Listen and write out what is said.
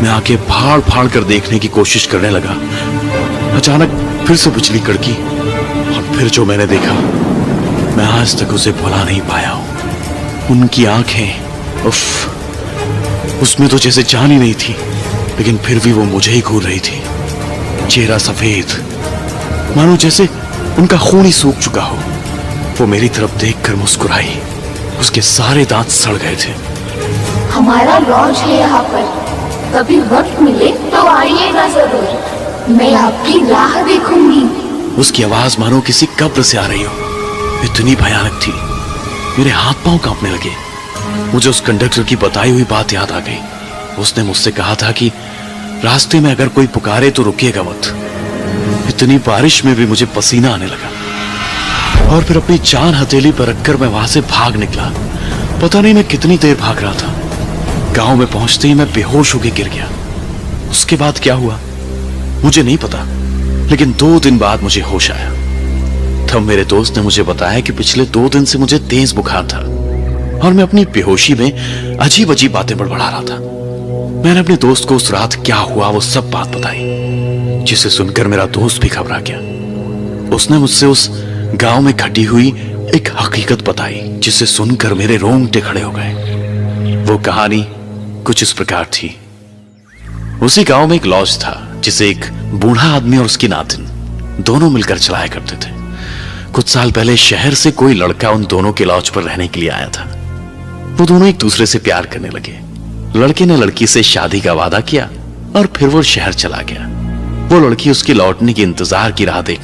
मैं आंखें फाड़ फाड़ कर देखने की कोशिश करने लगा। अचानक फिर से बिजली कड़की और फिर जो मैंने देखा, मैं आज तक उसे भुला नहीं पाया हूं। उनकी आंखें, उफ, उसमें तो जैसे जान ही नहीं थी, लेकिन फिर भी वो मुझे ही घूर रही थी। चेहरा सफेद, मानो जैसे उनका खून ही सूख चुका हो। वो मेरी तरफ देखकर मुस्कुराई। उसके सारे दांत सड़ गए थे। हमारा लॉज है यहाँ पर, कभी वक्त मिले तो आइएगा जरूर, मैं आपकी राह देखूंगी। उसकी आवाज मानो किसी कब्र से आ रही हो, इतनी भयानक थी। मेरे हाथ पांव कांपने लगे। मुझे उस कंडक्टर की बताई हुई बात याद आ गई। उसने मुझसे कहा था कि रास्ते में अगर कोई पुकारे तो रुकिएगा मत। इतनी बारिश में भी मुझे पसीना आने लगा और फिर अपनी जान हथेली पर रखकर मैं वहां से भाग निकला। पता नहीं मैं कितनी देर भाग रहा था। गांव में पहुंचते ही मैं बेहोश होकर गिर गया। उसके बाद क्या हुआ मुझे नहीं पता, लेकिन 2 दिन बाद मुझे होश आया। तब मेरे दोस्त ने मुझे बताया कि पिछले 2 दिन से मुझे तेज बुखार था और मैं अपनी बेहोशी में अजीब अजीब बातें बड़बड़ा रहा था। मैंने अपने दोस्त को उस रात क्या हुआ वो सब बात बताई, जिसे सुनकर मेरा दोस्त भी घबरा गया। उसने मुझसे उस गांव में घटी हुई एक हकीकत बताई, जिसे सुनकर मेरे रोंगटे खड़े हो गए। वो कहानी कुछ इस प्रकार थी। उसी गांव में एक लॉज था, जिसे एक बूढ़ा आदमी और उसकी नातिन दोनों मिलकर चलाया करते थे। कुछ साल पहले शहर से कोई लड़का उन दोनों के लॉज पर रहने के लिए आया था। वो दोनों एक दूसरे से प्यार करने लगे। लड़के ने लड़की से शादी का वादा किया और फिर वो शहर चला गया। वो लड़की उसके लौटने के इंतजार की राह देख